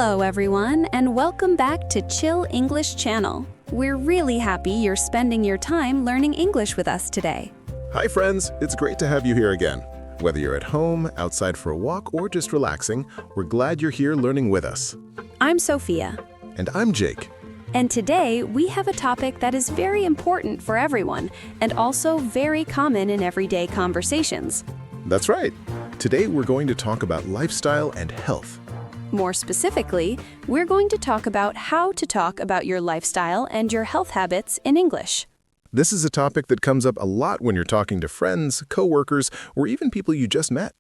Hello everyone, and welcome back to Chill English Channel. We're really happy you're spending your time learning English with us today. Hi friends, it's great to have you here again. Whether you're at home, outside for a walk, or just relaxing, we're glad you're here learning with us. I'm Sophia. And I'm Jake. And today we have a topic that is very important for everyone and also very common in everyday conversations. That's right. Today we're going to talk about lifestyle and health. More specifically, we're going to talk about how to talk about your lifestyle and your health habits in English. This is a topic that comes up a lot when you're talking to friends, coworkers, or even people you just met.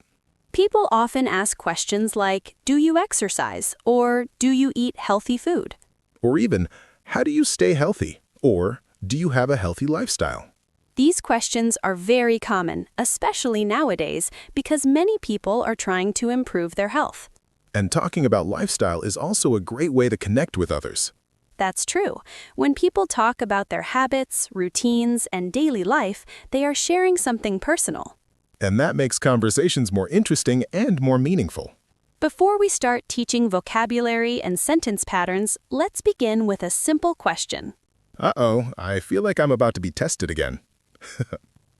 People often ask questions like, do you exercise? Or do you eat healthy food? Or even, how do you stay healthy? Or, do you have a healthy lifestyle? These questions are very common, especially nowadays, because many people are trying to improve their health. And talking about lifestyle is also a great way to connect with others. That's true. When people talk about their habits, routines, and daily life, they are sharing something personal. And that makes conversations more interesting and more meaningful. Before we start teaching vocabulary and sentence patterns, let's begin with a simple question. Uh-oh, I feel like I'm about to be tested again.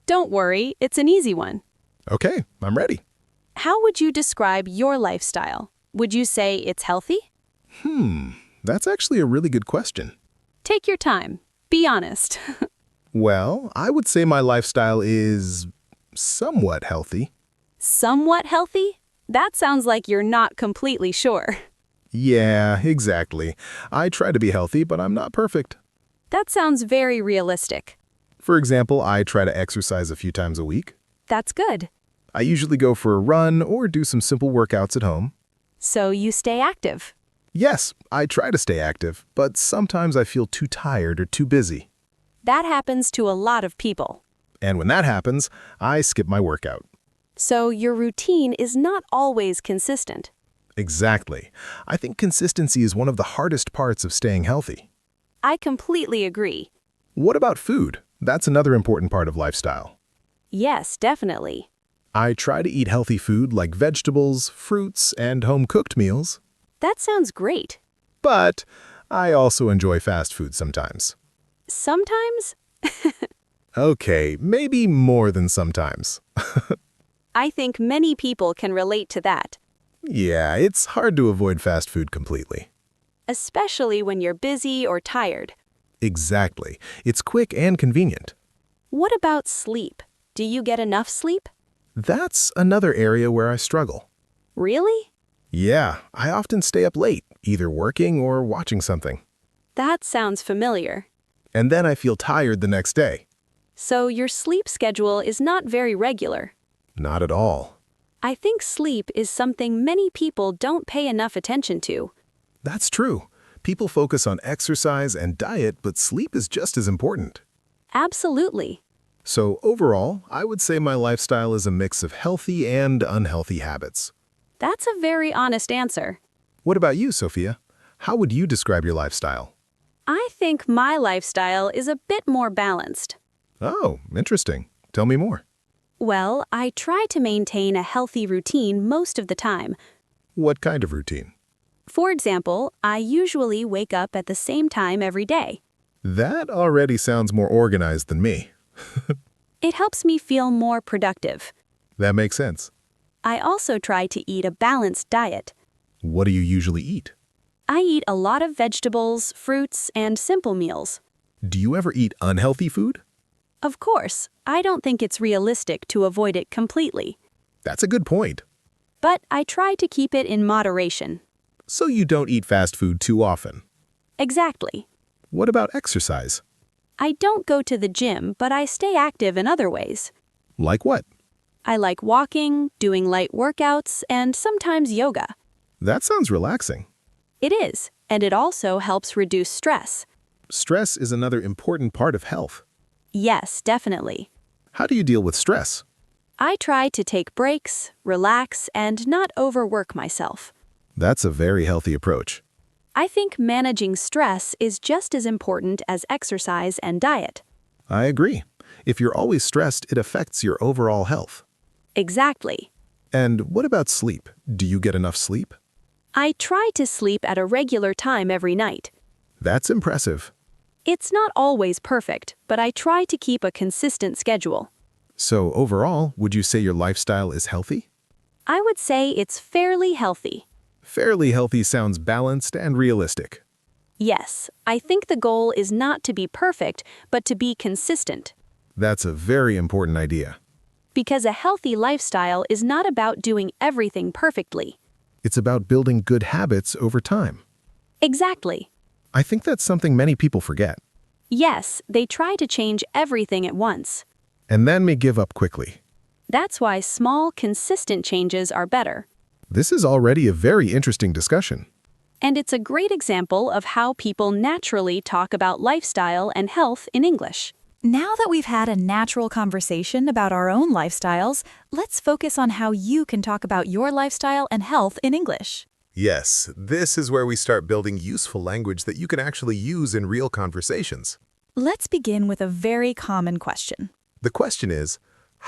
Don't worry, it's an easy one. Okay, I'm ready. How would you describe your lifestyle? Would you say it's healthy? That's actually a really good question. Take your time. Be honest. Well, I would say my lifestyle is somewhat healthy. Somewhat healthy? That sounds like you're not completely sure. Yeah, exactly. I try to be healthy, but I'm not perfect. That sounds very realistic. For example, I try to exercise a few times a week. That's good. I usually go for a run or do some simple workouts at home. So you stay active. Yes, I try to stay active, but sometimes I feel too tired or too busy. That happens to a lot of people. And when that happens, I skip my workout. So your routine is not always consistent. Exactly. I think consistency is one of the hardest parts of staying healthy. I completely agree. What about food? That's another important part of lifestyle. Yes, definitely. I try to eat healthy food like vegetables, fruits, and home-cooked meals. That sounds great. But I also enjoy fast food sometimes. Sometimes? Okay, maybe more than sometimes. I think many people can relate to that. Yeah, it's hard to avoid fast food completely. Especially when you're busy or tired. Exactly. It's quick and convenient. What about sleep? Do you get enough sleep? That's another area where I struggle. Really? Yeah, I often stay up late, either working or watching something. That sounds familiar. And then I feel tired the next day. So your sleep schedule is not very regular. Not at all. I think sleep is something many people don't pay enough attention to. That's true. People focus on exercise and diet, but sleep is just as important. Absolutely. So overall, I would say my lifestyle is a mix of healthy and unhealthy habits. That's a very honest answer. What about you, Sophia? How would you describe your lifestyle? I think my lifestyle is a bit more balanced. Oh, interesting. Tell me more. Well, I try to maintain a healthy routine most of the time. What kind of routine? For example, I usually wake up at the same time every day. That already sounds more organized than me. It helps me feel more productive. That makes sense. I also try to eat a balanced diet. What do you usually eat? I eat a lot of vegetables, fruits, and simple meals. Do you ever eat unhealthy food? Of course, I don't think it's realistic to avoid it completely. That's a good point. But I try to keep it in moderation. So you don't eat fast food too often. Exactly. What about exercise? I don't go to the gym, but I stay active in other ways. Like what? I like walking, doing light workouts, and sometimes yoga. That sounds relaxing. It is, and it also helps reduce stress. Stress is another important part of health. Yes, definitely. How do you deal with stress? I try to take breaks, relax, and not overwork myself. That's a very healthy approach. I think managing stress is just as important as exercise and diet. I agree. If you're always stressed, it affects your overall health. Exactly. And what about sleep? Do you get enough sleep? I try to sleep at a regular time every night. That's impressive. It's not always perfect, but I try to keep a consistent schedule. So overall, would you say your lifestyle is healthy? I would say it's fairly healthy. Fairly healthy sounds balanced and realistic. Yes, I think the goal is not to be perfect, but to be consistent. That's a very important idea. Because a healthy lifestyle is not about doing everything perfectly. It's about building good habits over time. Exactly. I think that's something many people forget, Yes, they try to change everything at once. and then may give up quickly. That's why small, consistent changes are better. This is already a very interesting discussion. And it's a great example of how people naturally talk about lifestyle and health in English. Now that we've had a natural conversation about our own lifestyles, let's focus on how you can talk about your lifestyle and health in English. Yes, this is where we start building useful language that you can actually use in real conversations. Let's begin with a very common question. The question is,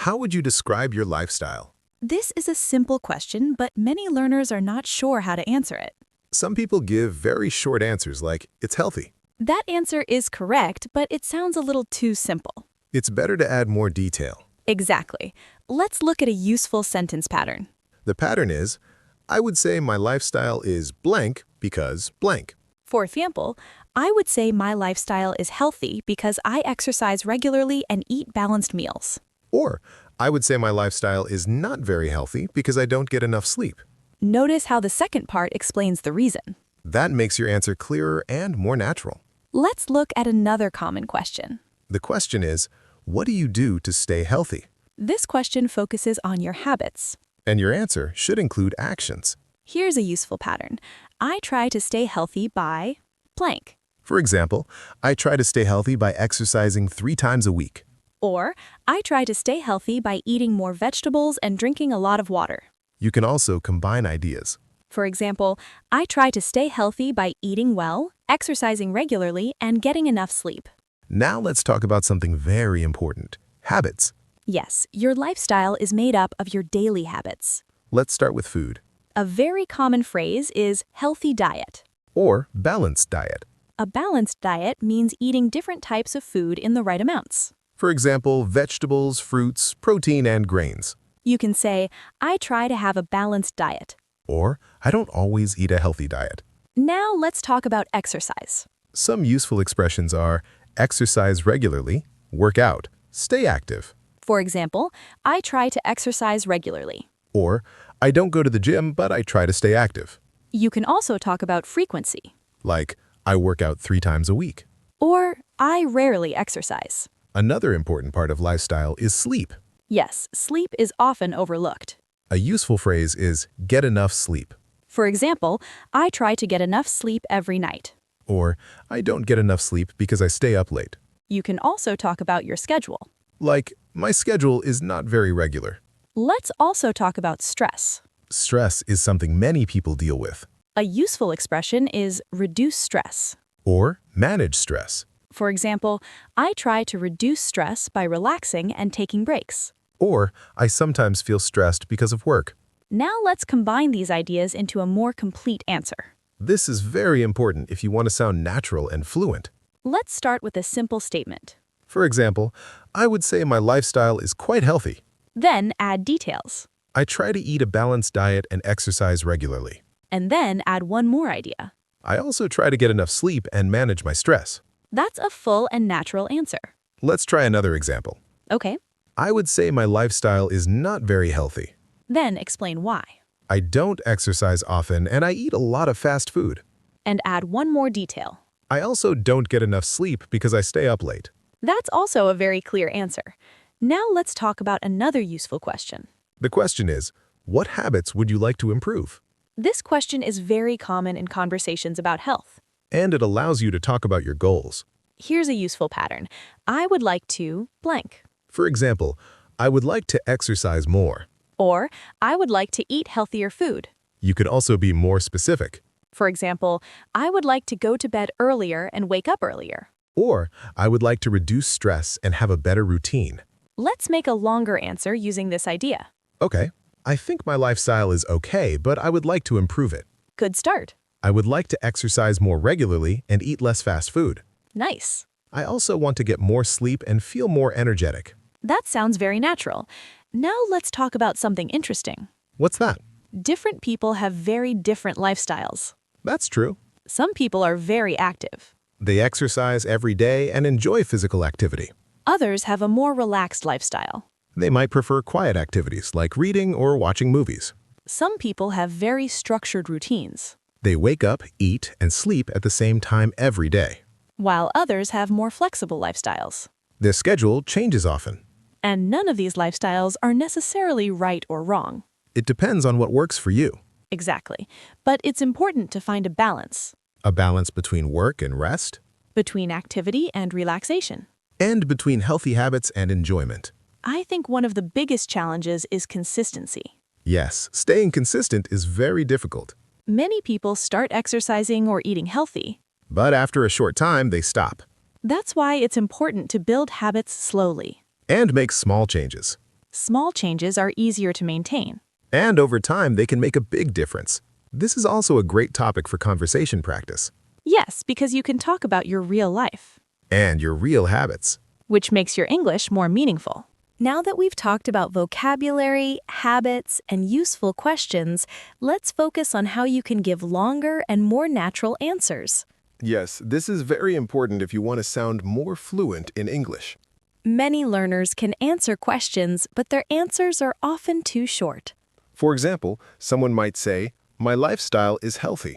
how would you describe your lifestyle? This is a simple question, but many learners are not sure how to answer it. Some people give very short answers like, it's healthy. That answer is correct, but it sounds a little too simple. It's better to add more detail. Exactly. Let's look at a useful sentence pattern. The pattern is, I would say my lifestyle is blank because blank. For example, I would say my lifestyle is healthy because I exercise regularly and eat balanced meals. Or, I would say my lifestyle is not very healthy because I don't get enough sleep. Notice how the second part explains the reason. That makes your answer clearer and more natural. Let's look at another common question. The question is, what do you do to stay healthy? This question focuses on your habits. And your answer should include actions. Here's a useful pattern. I try to stay healthy by blank. For example, I try to stay healthy by exercising 3 times a week. Or, I try to stay healthy by eating more vegetables and drinking a lot of water. You can also combine ideas. For example, I try to stay healthy by eating well, exercising regularly, and getting enough sleep. Now let's talk about something very important, habits. Yes, your lifestyle is made up of your daily habits. Let's start with food, A very common phrase is healthy diet. or balanced diet. A balanced diet means eating different types of food in the right amounts. For example, vegetables, fruits, protein, and grains. You can say, I try to have a balanced diet. Or, I don't always eat a healthy diet. Now let's talk about exercise. Some useful expressions are exercise regularly, work out, stay active. For example, I try to exercise regularly. Or, I don't go to the gym, but I try to stay active. You can also talk about frequency. Like, I work out 3 times a week. Or, I rarely exercise. Another important part of lifestyle is sleep. Yes, sleep is often overlooked. A useful phrase is get enough sleep. For example, I try to get enough sleep every night. Or, I don't get enough sleep because I stay up late. You can also talk about your schedule. Like, my schedule is not very regular. Let's also talk about stress. Stress is something many people deal with. A useful expression is reduce stress. Or, manage stress. For example, I try to reduce stress by relaxing and taking breaks. Or, I sometimes feel stressed because of work. Now let's combine these ideas into a more complete answer. This is very important if you want to sound natural and fluent. Let's start with a simple statement. For example, I would say my lifestyle is quite healthy. Then add details. I try to eat a balanced diet and exercise regularly. And then add one more idea. I also try to get enough sleep and manage my stress. That's a full and natural answer. Let's try another example. Okay, I would say my lifestyle is not very healthy. then explain why. I don't exercise often and I eat a lot of fast food. And add one more detail. I also don't get enough sleep because I stay up late. That's also a very clear answer. Now let's talk about another useful question. The question is, what habits would you like to improve? This question is very common in conversations about health. And it allows you to talk about your goals. Here's a useful pattern. I would like to blank. For example, I would like to exercise more. Or, I would like to eat healthier food. You could also be more specific. For example, I would like to go to bed earlier and wake up earlier. Or, I would like to reduce stress and have a better routine. Let's make a longer answer using this idea. Okay, I think my lifestyle is okay, but I would like to improve it. Good start. I would like to exercise more regularly and eat less fast food. Nice. I also want to get more sleep and feel more energetic. That sounds very natural. Now let's talk about something interesting. What's that? Different people have very different lifestyles. That's true. Some people are very active. They exercise every day and enjoy physical activity. Others have a more relaxed lifestyle. They might prefer quiet activities like reading or watching movies. Some people have very structured routines, They wake up, eat, and sleep at the same time every day. while others have more flexible lifestyles. Their schedule changes often. And none of these lifestyles are necessarily right or wrong. It depends on what works for you. Exactly. But it's important to find a balance A balance between work and rest, between activity and relaxation. and between healthy habits and enjoyment. I think one of the biggest challenges is consistency. Yes, staying consistent is very difficult. Many people start exercising or eating healthy. But after a short time, they stop That's why it's important to build habits slowly. and make small changes. Small changes are easier to maintain. And over time, they can make a big difference. This is also a great topic for conversation practice Yes, because you can talk about your real life, and your real habits. which makes your English more meaningful. Now that we've talked about vocabulary, habits, and useful questions, let's focus on how you can give longer and more natural answers. Yes, this is very important if you want to sound more fluent in English. Many learners can answer questions, but their answers are often too short. For example, someone might say, "My lifestyle is healthy."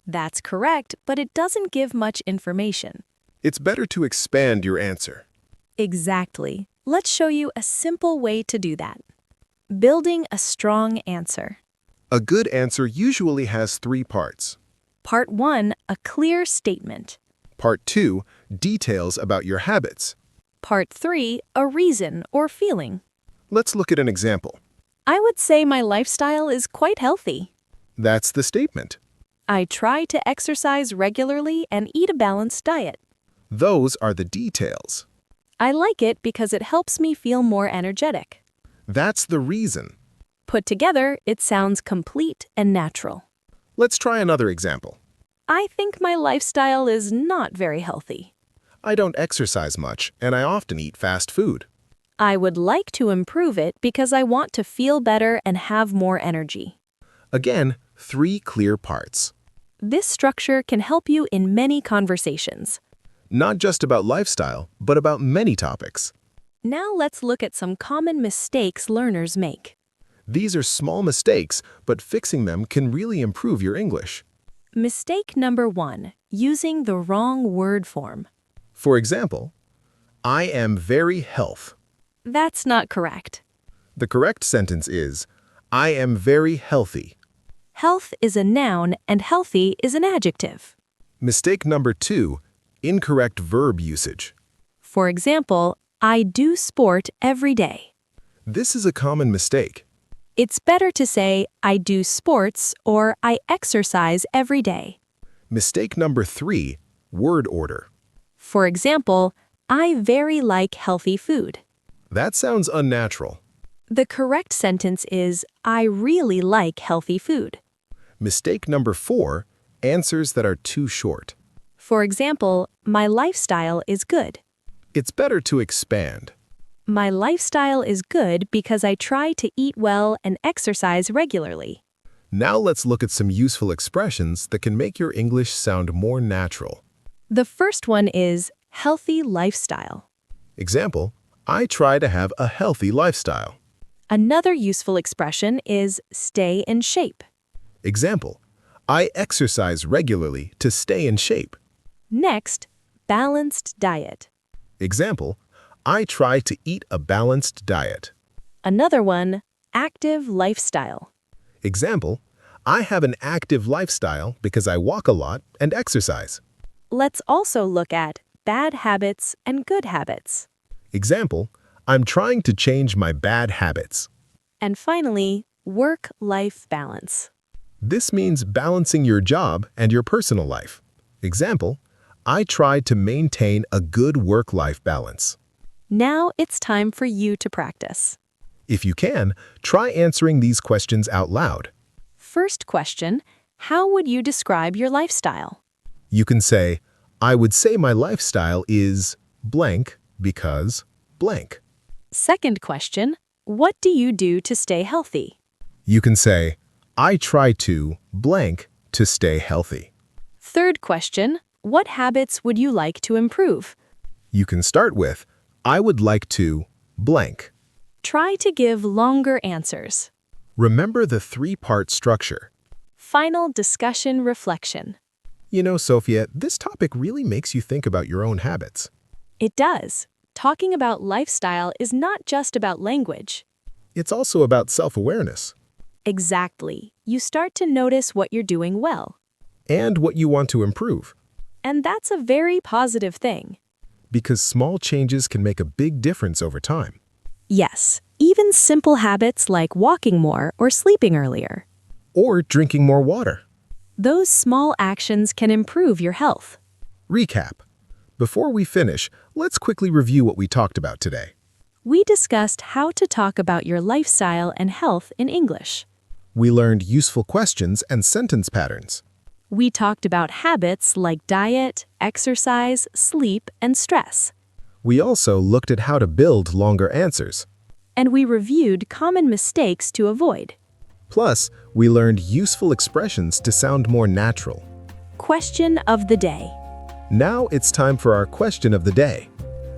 That's correct, but it doesn't give much information. It's better to expand your answer. Exactly. Let's show you a simple way to do that. Building a strong answer. A good answer usually has 3 parts. Part 1, a clear statement. Part 2, details about your habits. Part 3, a reason or feeling. Let's look at an example. I would say my lifestyle is quite healthy. That's the statement. I try to exercise regularly and eat a balanced diet. Those are the details. I like it because it helps me feel more energetic. That's the reason. Put together, it sounds complete and natural. Let's try another example. I think my lifestyle is not very healthy. I don't exercise much, and I often eat fast food. I would like to improve it because I want to feel better and have more energy. Again, 3 clear parts. This structure can help you in many conversations. Not just about lifestyle, but about many topics. Now let's look at some common mistakes learners make. These are small mistakes, but fixing them can really improve your English. Mistake number 1, using the wrong word form. For example, I am very health. That's not correct. The correct sentence is, I am very healthy. Health is a noun and healthy is an adjective. Mistake number 2, incorrect verb usage. For example, I do sport every day. This is a common mistake. It's better to say, I do sports or I exercise every day. Mistake number 3, word order. For example, I very like healthy food. That sounds unnatural. The correct sentence is, I really like healthy food. Mistake number 4, answers that are too short. For example, my lifestyle is good. It's better to expand. My lifestyle is good because I try to eat well and exercise regularly. Now let's look at some useful expressions that can make your English sound more natural. The first one is healthy lifestyle. Example, I try to have a healthy lifestyle. Another useful expression is stay in shape. Example, I exercise regularly to stay in shape. Next, balanced diet. Example, I try to eat a balanced diet. Another one, active lifestyle. Example, I have an active lifestyle because I walk a lot and exercise. Let's also look at bad habits and good habits. Example, I'm trying to change my bad habits. And finally, work-life balance. This means balancing your job and your personal life. Example, I try to maintain a good work-life balance. Now it's time for you to practice. If you can, try answering these questions out loud. First question, How would you describe your lifestyle? You can say, I would say my lifestyle is blank because blank. Second question, what do you do to stay healthy? You can say, I try to blank to stay healthy. Third question, what habits would you like to improve? You can start with, I would like to blank. Try to give longer answers. Remember the three-part structure. Final discussion reflection. You know, Sophia, this topic really makes you think about your own habits. It does. Talking about lifestyle is not just about language. It's also about self-awareness Exactly. You start to notice what you're doing well. and what you want to improve, And that's a very positive thing. because small changes can make a big difference over time. Yes, even simple habits like walking more or sleeping earlier. Or drinking more water. Those small actions can improve your health. Recap. Before we finish, let's quickly review what we talked about today. We discussed how to talk about your lifestyle and health in English. We learned useful questions and sentence patterns. We talked about habits like diet, exercise, sleep, and stress. We also looked at how to build longer answers. And we reviewed common mistakes to avoid. Plus, we learned useful expressions to sound more natural. Question of the day. Now it's time for our question of the day.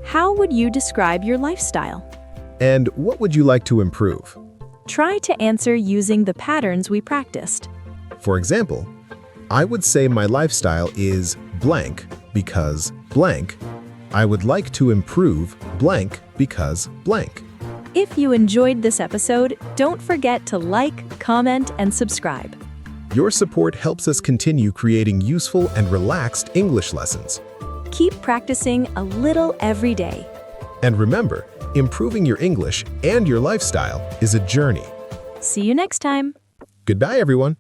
How would you describe your lifestyle? And what would you like to improve? Try to answer using the patterns we practiced. For example, I would say my lifestyle is blank because blank. I would like to improve blank because blank. If you enjoyed this episode, don't forget to like, comment, and subscribe. Your support helps us continue creating useful and relaxed English lessons. Keep practicing a little every day. And remember, improving your English and your lifestyle is a journey. See you next time. Goodbye, everyone.